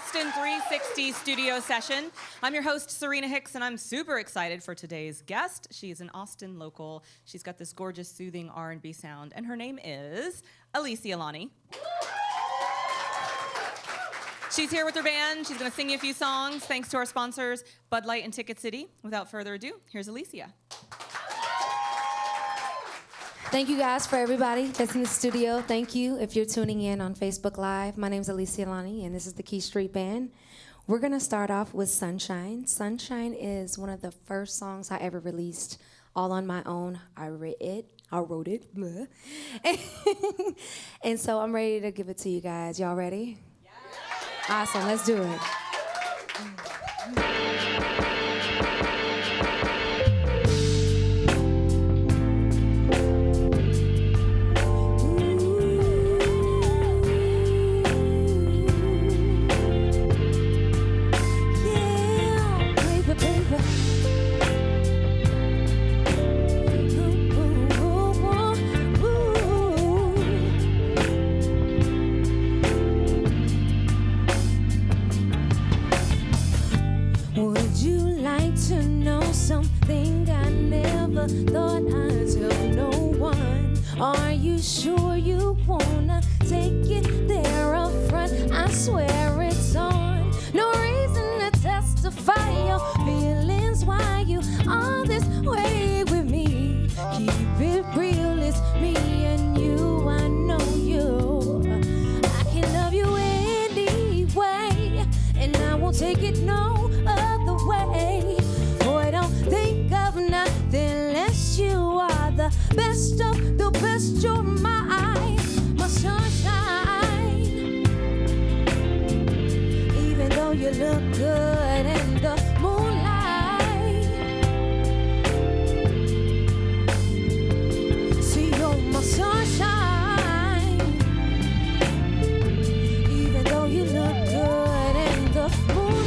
Austin360 studio session. I'm your host, Serena Hicks, and I'm super excited for today's guest. She's an Austin local. She's got this gorgeous, soothing R&B sound, and her name is Alesia Lani. She's here with her band. She's going to sing you a few songs, thanks to our sponsors, Bud Light and Ticket City. Without further ado, here's Alesia. Thank you guys for everybody that's in the studio. Thank you if you're tuning in on Facebook Live. My name's Alesia Lani, and this is the Key Street Band. We're going to start off with Sunshine. Sunshine is one of the first songs I ever released all on my own. I wrote it. Blah. And so I'm ready to give it to you guys. Y'all ready? Yeah. Awesome. Let's do it. Something I never thought I'd tell no one. Are you sure you wanna take it there up front? I swear it's on. No reason to testify your feelings. Why you are this way with me? Keep it real, it's me and you. I know you. I can love you anyway, and I won't take it no other way. Boy, don't think of nothing unless you are the best of the best. You're my sunshine. Even though you look good in the moonlight, see, you're my sunshine. Even though you look good in the moonlight.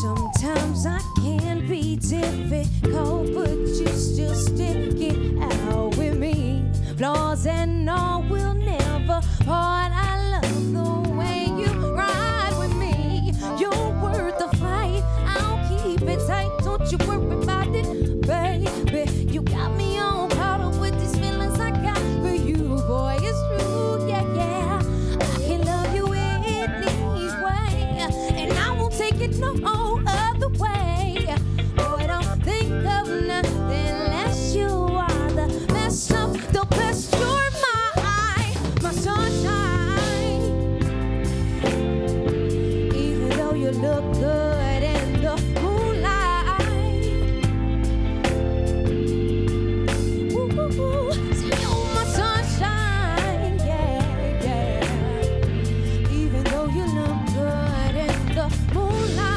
Sometimes I can be difficult, but you still stick it out with me. Flaws and all will never part. I love the way you ride with me. You're worth the fight. I'll keep it tight. Don't you worry about it, baby. You got me on powder with these feelings I got for you. Boy, it's true, yeah, yeah. I can love you anyway, and I won't take it no other way. Boy, don't think of nothing unless you are the best of the best. You're my sunshine. Even though you look good in the moonlight. Ooh, ooh, ooh. See, you're my sunshine, yeah, yeah. Even though you look good in the moonlight.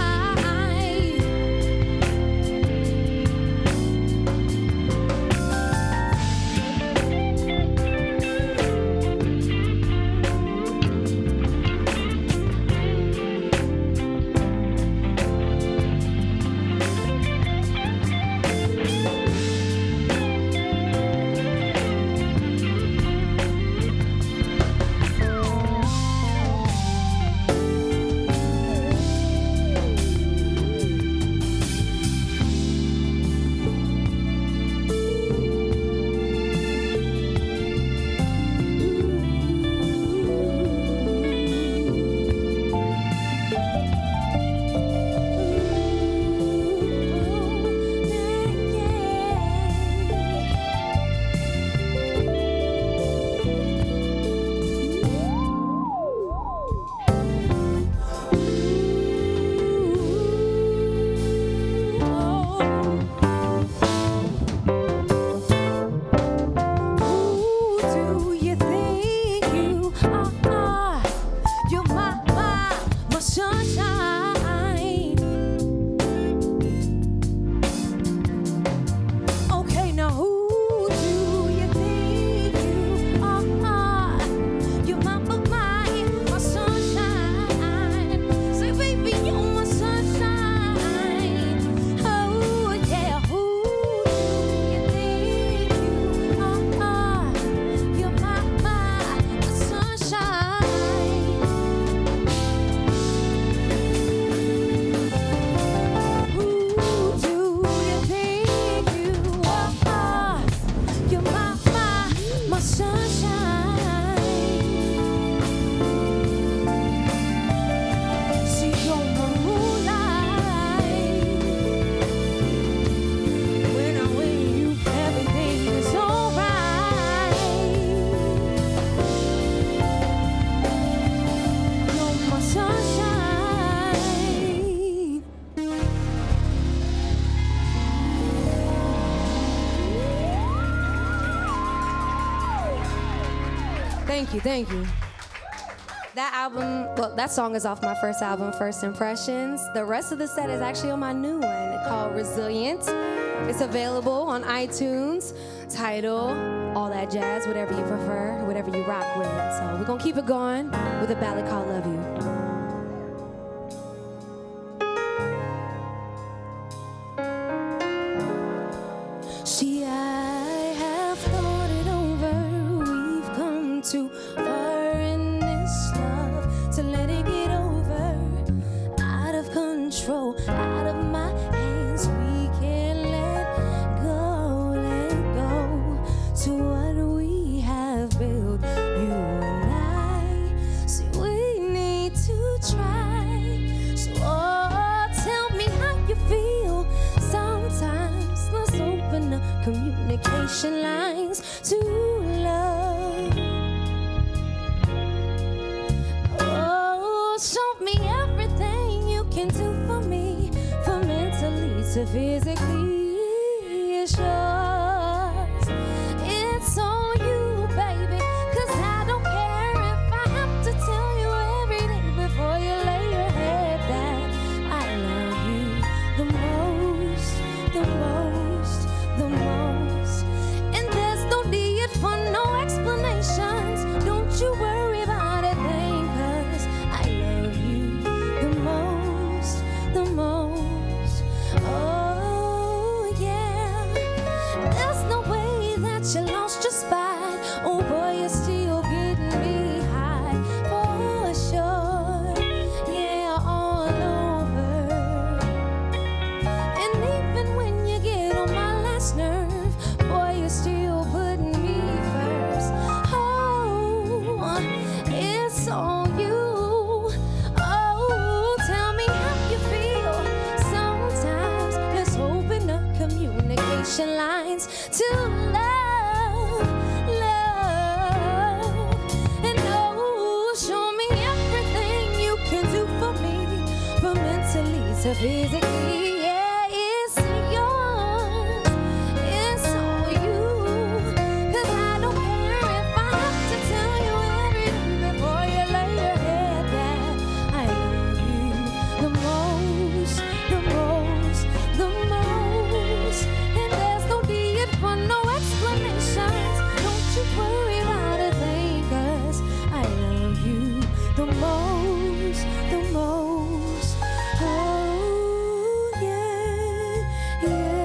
Thank you, thank you. That album, well, that song is off my first album, First Impressions. The rest of the set is actually on my new one called Resilient. It's available on iTunes, Tidal, all that jazz, whatever you prefer, whatever you rock with. So we're gonna keep it going with a ballad called Love You. See, I have thought it over. We've come too far in this love to let it get over. Out of control, out of my hands. We can't let go to what we have built. You and I, see, we need to try. So, oh, tell me how you feel. Sometimes let's open up communication lines to love. Oh, show me everything you can do for me, from mentally to physically. It's yours. It's on you, baby. 'Cause I don't care if I have to tell you every day before you lay your head down. I love you the most, the most, the most. And there's no need for no explanations. Don't you worry about a thing, 'cause I love you the most, the most. Oh, yeah. There's no way that you lost your spot. Oh, boy, you're still getting me high for sure. Yeah, all over. And even when you get on my last nerve, boy, you're still putting me first. Oh, it's on you. Oh, tell me how you feel. Sometimes let's open up communication lines to love, love. And oh, show me everything you can do for me, from mentally to physically. Yeah, it's yours. It's on you. 'Cause I don't care if I have to tell you every day before you lay your head down. I love you the most, the most, the most. And there's no need for no explanations. Don't you worry about a thing, 'cause I love you the most, the most. Oh, yeah, yeah.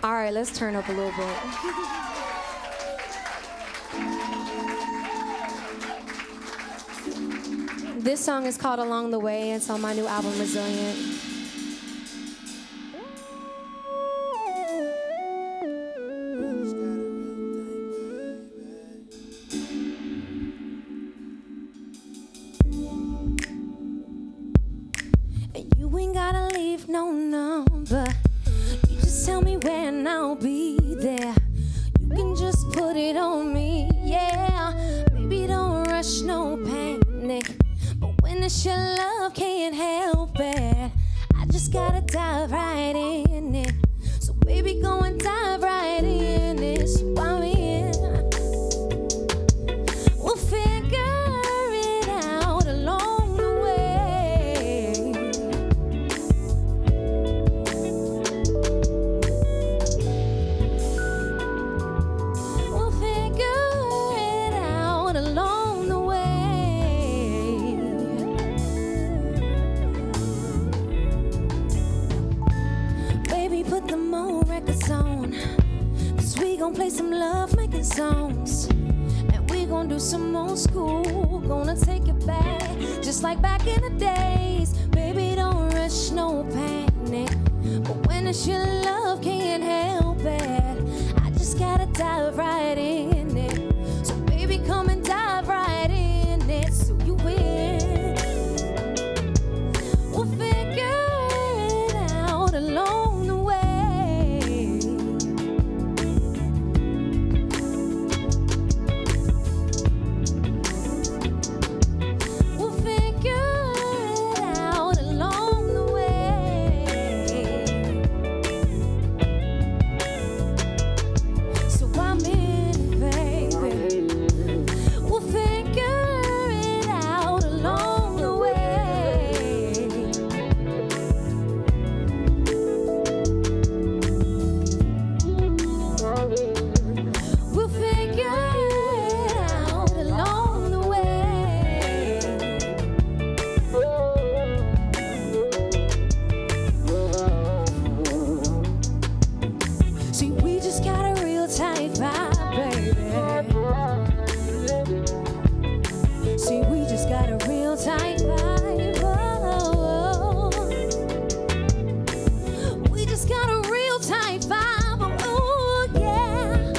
All right, let's turn up a little bit. This song is called Along the Way. It's on my new album, Resilient. And you ain't gotta leave no number. You just tell me when I'll be there. You can just put it on me, yeah. Baby, don't rush, no panic. But when it's your love, can't help it. I just gotta dive right in it. So baby, go and dive right in it. So I'm in. We'll figure it out along the way. We'll figure it out along the way. Baby, put the more records on, 'cause we gon' play some love-making songs. And we gon' do some old school, gonna take it back, just like back in the days. Baby, don't rush, no panic. But when it's your love, can't help it. I just gotta dive right in it. So baby, come and dive right in it. So you win. We'll figure it out along the way. vibe, baby. See, we just got a real tight vibe. Oh, we just got a real tight vibe. Oh, yeah.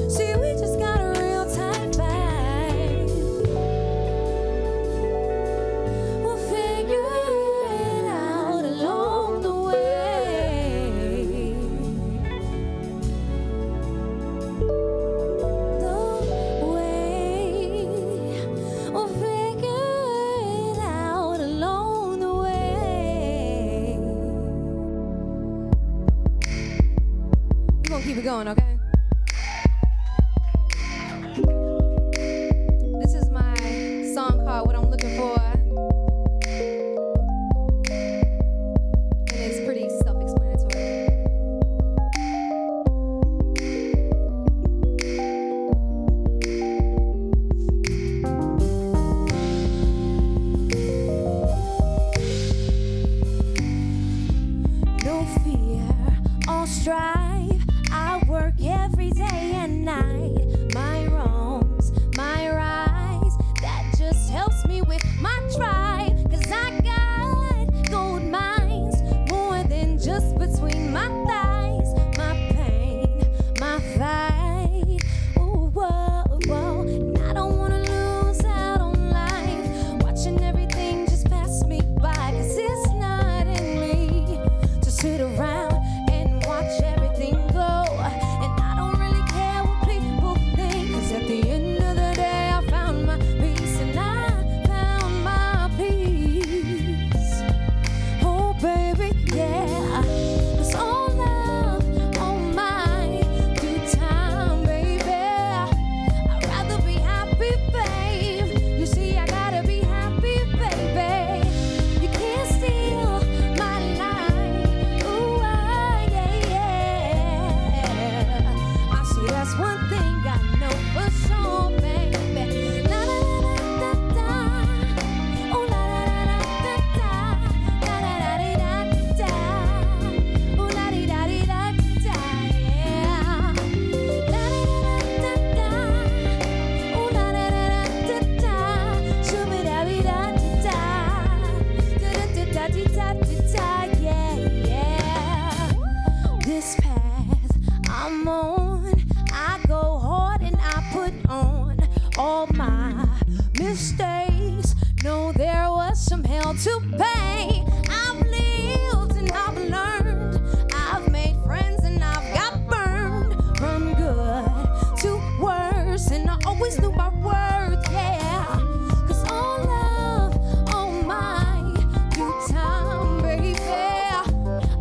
See, we just got a real tight vibe. We'll figure it out along the way. We'll figure it out along the way. We're gonna keep it going, okay? This is my song called What I'm Looking For. And it's pretty self-explanatory. No fear or strife. I work every day and night. My wrongs, my rights. That just helps me with my drive. 'Cause I got gold mines. More than just between my thighs. My pain, my fight. Ooh, whoa, whoa. And I don't wanna lose out on life. Watching everything just pass me by. 'Cause it's not in me to sit around and watch everything go. And I don't really care what people think. 'Cause at the end of the day, I found my peace. And I found my peace. Oh, baby, yeah. 'Cause all love on my due time, baby. I'd rather be happy, babe. You see, I gotta be happy, baby. You can't steal my life. Ooh, yeah, yeah. I see that's one thing I know for sure, baby. La la la la da da. Oh la la la la da da. La la la da da. Oh la di da di da da. Yeah. La la la da da. Oh la la la da da. Shoo da di da da. Da da da da da da. Yeah, yeah. This path I'm on, I go hard and I put on all my mistakes. Know there was some hell to pay. I've lived and I've learned. I've made friends and I've got burned. From good to worse, and I always knew my worth, yeah. 'Cause all love on my due time, baby.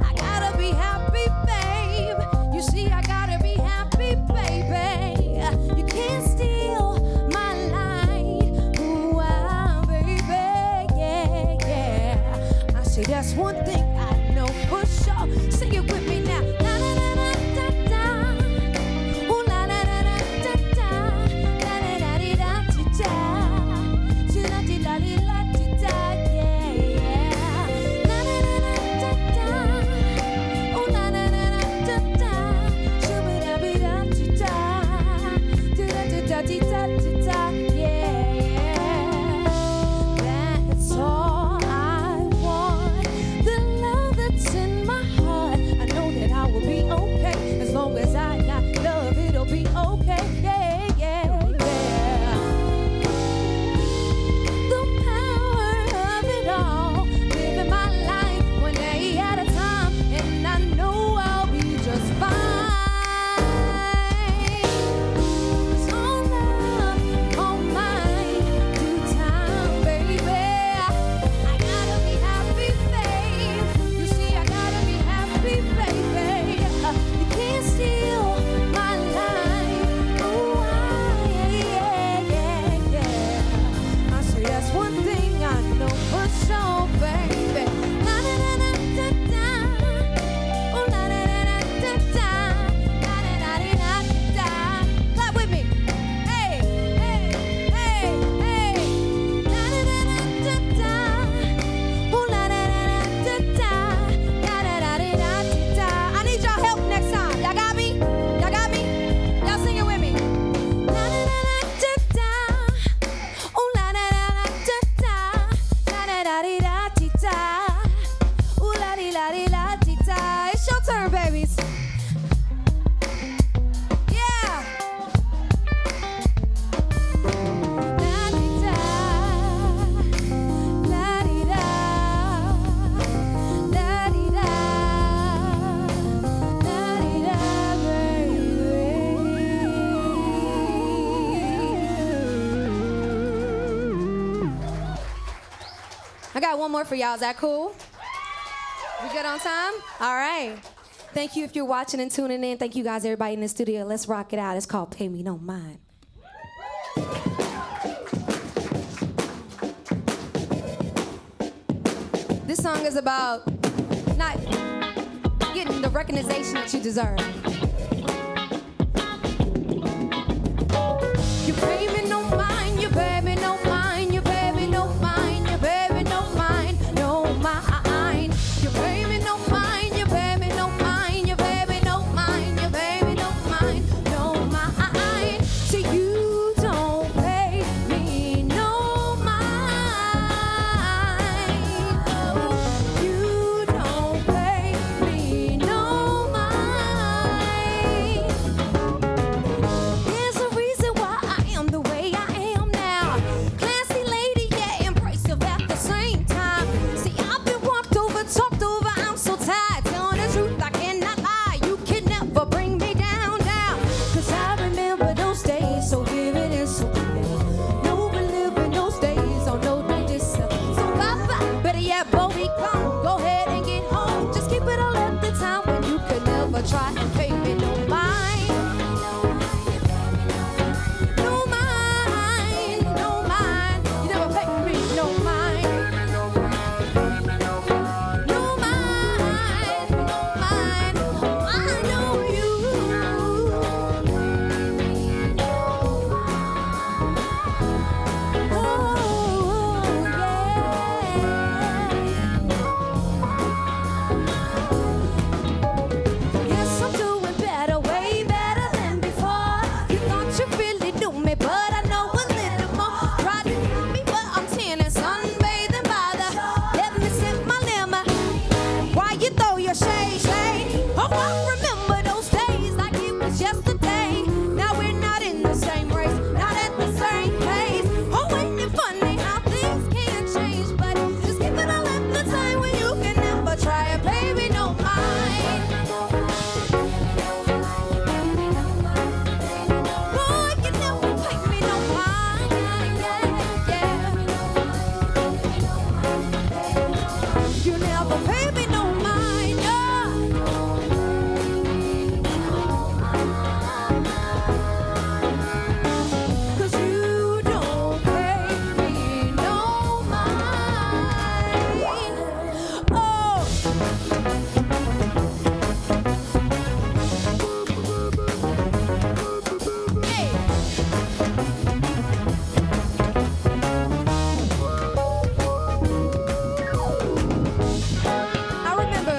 I gotta be happy, babe. You see, I gotta be happy, baby. You can't steal my life. Ooh, baby, yeah, yeah. I say that's one thing I know for sure. Sing it with me now. La la la la da da. Ooh, la la la la da da. La la la di da di da. Di da di da di la di da, yeah, yeah. La la la la da da. Ooh, la la la la da da. Shoo da bi da di da. Di da di da di da di da, yeah, yeah. That's all I want. The I got one more for y'all. Is that cool? We good on time? All right. Thank you if you're watching and tuning in. Thank you guys, everybody in the studio. Let's rock it out. It's called Pay Me No Mind. This song is about not getting the recognition that you deserve. You pay me no mind, you pay me no mind, you pay me no mind, you pay me no mind, no mind. You pay me no mind, you pay me no mind, you pay me no mind, you pay me no mind, no mind. So you don't pay me no mind. You don't pay me no mind. There's a reason why I am the way I am now. Classy lady, yeah, impressive at the same time. See, I've been walked over, talked over, I'm so tired. Telling the truth, I cannot lie. You can never bring me down, down. 'Cause I remember those days so vivid and so clear. No reliving those days, oh no, they just so bye-bye. Better yet, boy, we come. Go ahead and get home. Just keep it all at the time when you could never try and pay me no mind. No mind, no mind. You never pay me no mind. No mind, no mind. I know you. Oh, yeah. Yes, I'm doing better, way better than before. You thought you really knew me, but I know a little more. Tried to fool me, but I'm tan and sunbathing by the. Let me sip my lemon. Why you throw your shade, shade? Oh, I remember those days like it was yesterday. Now we're not in the same race, not at the same pace. Oh, ain't it funny how things can change? But just keep it all at the time when you can never try and pay me no mind. Boy, you never pay me no mind. Yeah, yeah. You never pay me no mind. Yeah. 'Cause you don't pay me no mind. Oh. Hey. I remember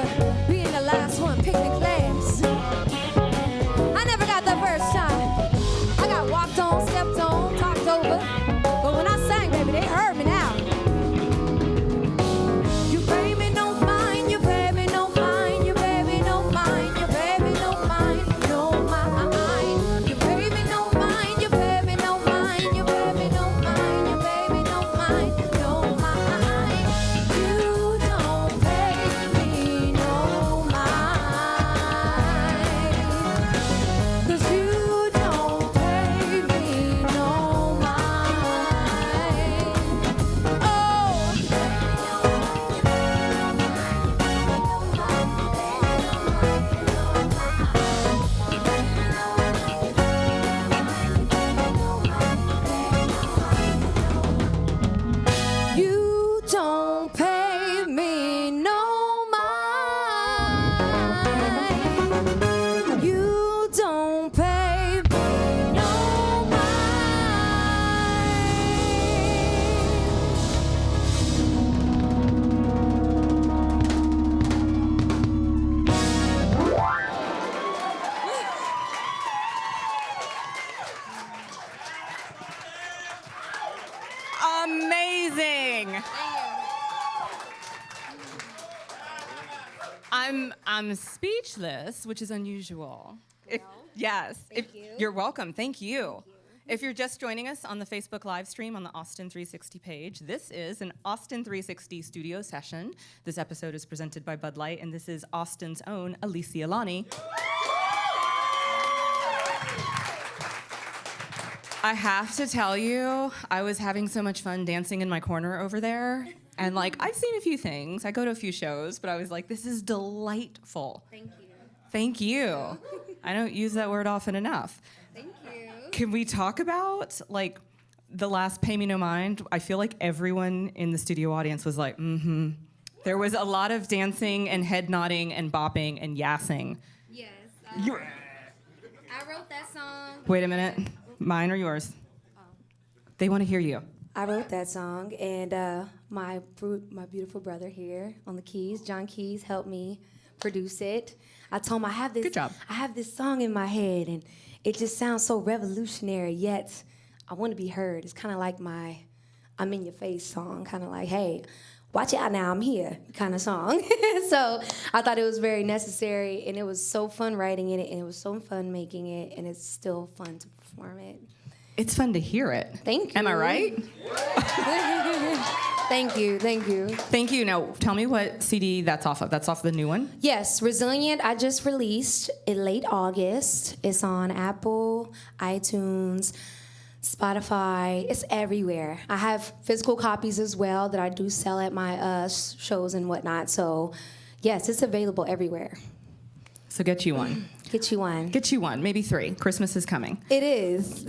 being the last one picked in class. I never got the first time. I got walked on, stepped on, talked over. But when I sang, baby, they heard me now. You pay me no mind, you pay me no mind, you pay me no mind, you pay me no mind, no mind. You pay me no mind, you pay me no mind, you pay me no mind, you pay me no mind, no mind. You don't pay me no mind. 'Cause you don't pay me no mind. Oh. You don't pay me no mind. You don't pay me no Amazing. I'm speechless, which is unusual. Yes. Thank you. You're welcome. Thank you. If you're just joining us on the Facebook live stream on the Austin360 page, this is an Austin360 studio session. This episode is presented by Bud Light, and this is Austin's own Alesia Lani. I have to tell you, I was having so much fun dancing in my corner over there. And like, I've seen a few things. I go to a few shows, but I was like, this is delightful. Thank you. Thank you. I don't use that word often enough. Thank you. Can we talk about like the last Pay Me No Mind? I feel like everyone in the studio audience was like, mm-hmm. There was a lot of dancing and head nodding and bopping and yassing. Yes. I wrote that song. Wait a minute. Mine or yours? Oh. They want to hear you. I wrote that song, and my beautiful brother here on the keys, John Keys, helped me produce it. I told him I have this. Good job. I have this song in my head, and it just sounds so revolutionary. Yet I want to be heard. It's kind of like my "I'm in Your Face" song, kind of like, hey, watch out now, I'm here kind of song. So I thought it was very necessary, and it was so fun writing it, and it was so fun making it, and it's still fun to perform it. It's fun to hear it. Thank you. Am I right? Thank you. Thank you. Now, tell me what CD that's off of. That's off the new one? Yes, Resilient, I just released in late August. It's on Apple, iTunes, Spotify. It's everywhere. I have physical copies as well that I do sell at my shows and whatnot. So, yes, it's available everywhere. So get you one. Get you one. Get you one. Maybe 3. Christmas is coming. It is.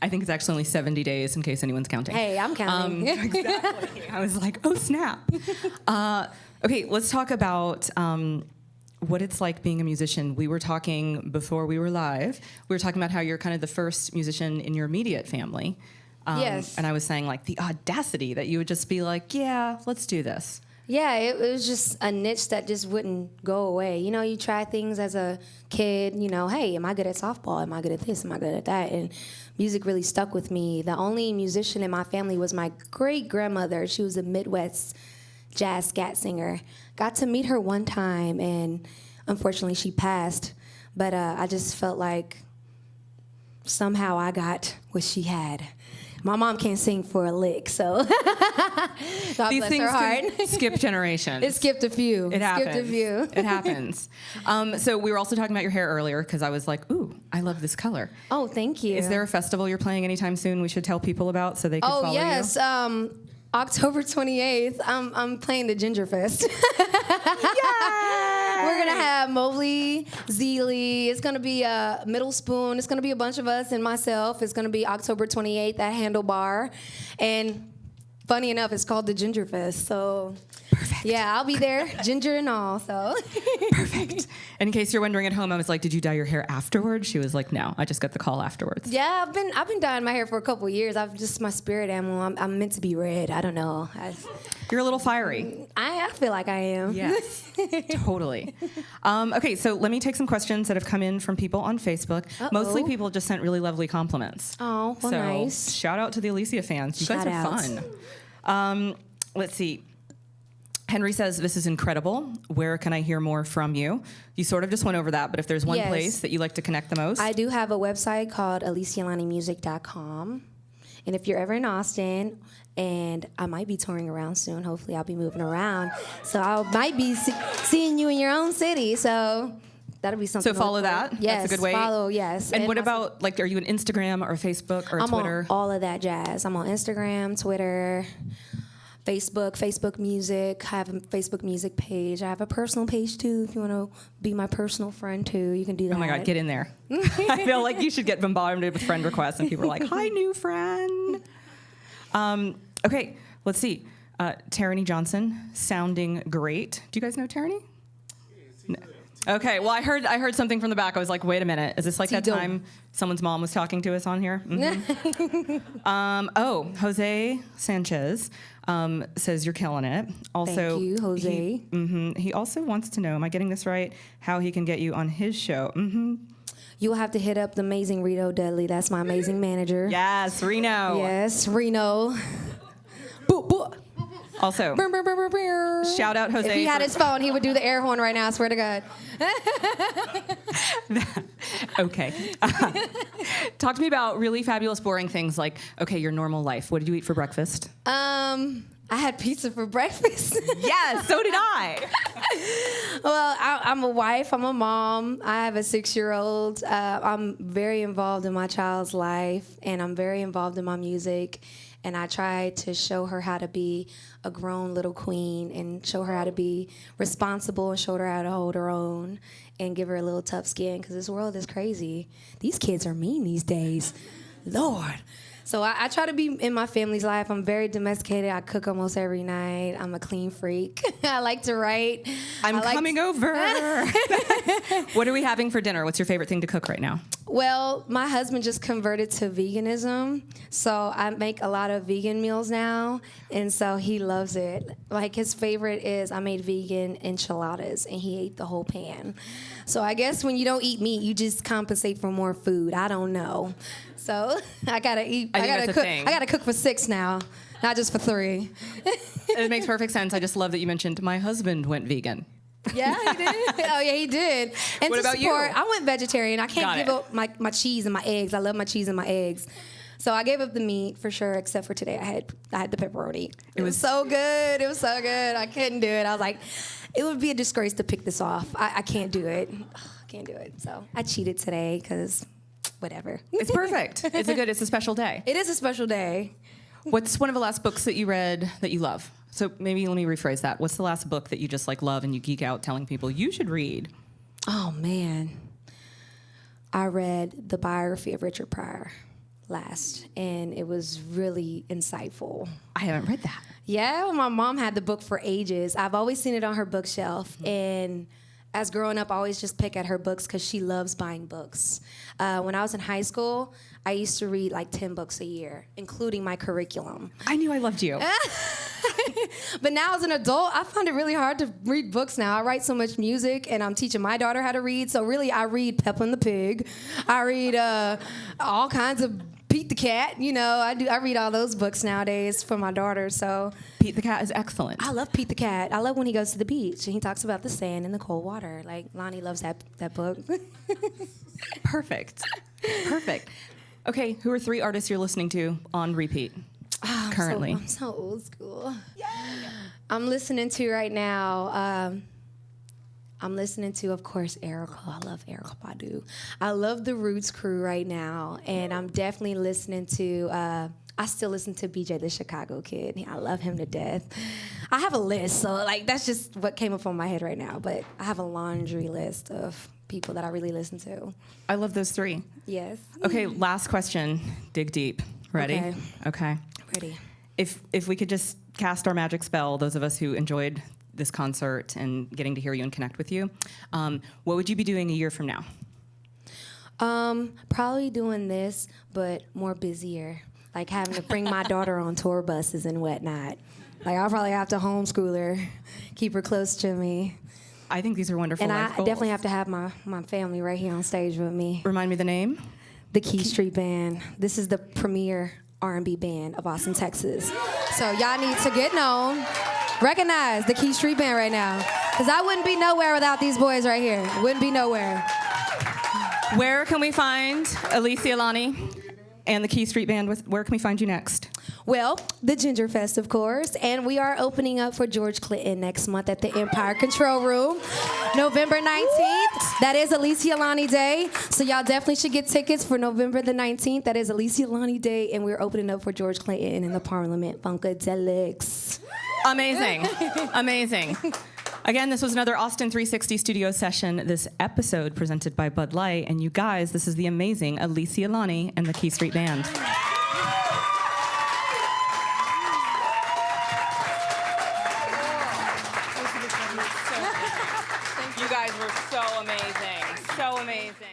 I think it's actually only 70 days in case anyone's counting. Hey, I'm counting. Exactly. I was like, oh, snap. Okay, let's talk about what it's like being a musician. We were talking before we were live. We were talking about how you're kind of the first musician in your immediate family. Yes. And I was saying, like, the audacity that you would just be like, yeah, let's do this. Yeah, it was just a niche that just wouldn't go away. You know, you try things as a kid, you know, hey, am I good at softball? Am I good at this? Am I good at that? And music really stuck with me. The only musician in my family was my great-grandmother. She was a Midwest jazz scat singer. Got to meet her one time, and unfortunately she passed. But I just felt like somehow I got what she had. My mom can't sing for a lick, so God These bless things her heart. can skip generations. It skipped a few. It happens. Skipped a few. It happens. So we were also talking about your hair earlier because I was like, ooh, I love this color. Oh, thank you. Is there a festival you're playing anytime soon we should tell people about so they can follow you? Oh, yes. October 28th, I'm playing the Ginger Fest. We're going to have Mobley, Zeely. It's going to be Middle Spoon. It's going to be a bunch of us and myself. It's going to be October 28th at Handlebar. And funny enough, it's called the Ginger Fest. So, Perfect. Yeah, I'll be there, ginger and all. So, Perfect. And in case you're wondering at home, I was like, did you dye your hair afterwards? She was like, no, I just got the call afterwards. yeah, I've been dyeing my hair for a couple of years. I've just my spirit animal. I'm meant to be red. I don't know. You're a little fiery. I feel like I am. Yes, totally. Okay, so let me take some questions that have come in from people on Facebook. Uh-oh. Mostly people just sent really lovely compliments. Oh, well, so nice. Shout out to the Alesia fans. You Shout guys are out. fun. Let's see. Henry says, this is incredible. Where can I hear more from you? You sort of just went over that, but if there's one Yes. place that you like to connect the most. I do have a website called alesialanimusic.com. And if you're ever in Austin, and I might be touring around soon, hopefully I'll be moving around. So I might be seeing you in your own city. So that'll be something. So follow to look for. that? Yes, That's a good way? follow, yes. and what my- about, like, are you on Instagram or Facebook or I'm Twitter? on all of that jazz. I'm on Instagram, Twitter, Facebook Music. I have a Facebook Music page. I have a personal page, too. If you want to be my personal friend, too, you can do that. Oh my God, get in there. I feel like you should get bombarded with friend requests and people are like, hi, new friend. Okay, let's see. Tarani Johnson, sounding great. Do you guys know Tarani? No. Okay, well, I heard something from the back. I was like, wait a minute. Is this like that T-Dome. time someone's mom was talking to us on here? Mm-hmm. Jose Sanchez says you're killing it. Also, Thank you, Jose. He also wants to know, am I getting this right, how he can get you on his show? Mm-hmm. You will have to hit up the amazing Rito Dudley. That's my amazing manager. Yes, Reno. Yes, Reno. Boo, boo. Also, Brr, brr, brr, brr, brr. shout out Jose. If he had for- his phone, he would do the air horn right now, I swear to God. Okay. Talk to me about really fabulous, boring things like, okay, your normal life. What did you eat for breakfast? I had pizza for breakfast. Yes, so did I. Well, I'm a wife. I'm a mom. I have a 6-year-old. I'm very involved in my child's life, and I'm very involved in my music. And I tried to show her how to be a grown little queen and show her how to be responsible and show her how to hold her own and give her a little tough skin because this world is crazy. These kids are mean these days. Lord. So I try to be in my family's life. I'm very domesticated. I cook almost every night. I'm a clean freak. I like to write. I'm coming over. What are we having for dinner? What's your favorite thing to cook right now? Well, my husband just converted to veganism, so I make a lot of vegan meals now, and so he loves it. Like, his favorite is I made vegan enchiladas, and he ate the whole pan. So I guess when you don't eat meat, you just compensate for more food. I don't know. So I gotta eat. I gotta cook. I gotta cook for 6 now, not just for 3. It makes perfect sense. I just love that you mentioned my husband went vegan. Yeah, he did. Oh, yeah, he did. And what to about support, you? I went vegetarian. I can't Got give it. up my cheese and my eggs. I love my cheese and my eggs. So I gave up the meat for sure, except for today. I had the pepperoni. It was so good. It was so good. I couldn't do it. I was like, it would be a disgrace to pick this off. I can't do it. I can't do it. So I cheated today because whatever. It's perfect. It's a special day. It is a special day. What's one of the last books that you read that you love? So maybe let me rephrase that. What's the last book that you just like love and you geek out telling people you should read? Oh, man. I read the biography of Richard Pryor last, and it was really insightful. I haven't read that. Yeah, well, my mom had the book for ages. I've always seen it on her bookshelf, and as growing up, I always just pick at her books because she loves buying books. When I was in high school, I used to read like 10 books a year, including my curriculum. I knew I loved you. But now as an adult, I find it really hard to read books now. I write so much music, and I'm teaching my daughter how to read. So really, I read Peppa and the Pig. I read all kinds of Pete the Cat. You know, I read all those books nowadays for my daughter. So Pete the Cat is excellent. I love Pete the Cat. I love when he goes to the beach and he talks about the sand and the cold water. Like, Lani loves that book. Perfect. Perfect. Okay, who are 3 artists you're listening to on repeat currently? I'm so old school. I'm listening to right now. I'm listening to, of course, Erica. I love Erica Badu. I love the Roots crew right now, and I'm definitely listening to. I still listen to BJ the Chicago Kid. I love him to death. I have a list, so like that's just what came up on my head right now. But I have a laundry list of people that I really listen to. I love those 3. Yes. Okay, last question. Dig deep. Ready? Okay. Ready. If we could just cast our magic spell, those of us who enjoyed this concert and getting to hear you and connect with you, what would you be doing a year from now? Probably doing this, but more busier. Like having to bring my daughter on tour buses and whatnot. Like I'll probably have to homeschool her, keep her close to me. I think these are wonderful And life I goals. definitely have to have my family right here on stage with me. Remind me the name? The Key Street Band. This is the premier R&B band of Austin, Texas. So y'all need to get known. Recognize the Key Street Band right now. Because I wouldn't be nowhere without these boys right here. Wouldn't be nowhere. Where can we find Alesia, Lani, and the Key Street Band? Where can we find you next? Well, the Ginger Fest, of course, and we are opening up for George Clinton next month at the Empire Control Room, November 19th. That is Alesia Lani Day, so y'all definitely should get tickets for November the 19th. That is Alesia Lani Day, and we're opening up for George Clinton in the Parliament Funkadelics. Amazing. Amazing. Again, this was another Austin360 studio session. This episode presented by Bud Light, and you guys, this is the amazing Alesia Lani and the Key Street Band. You guys were so amazing. So amazing.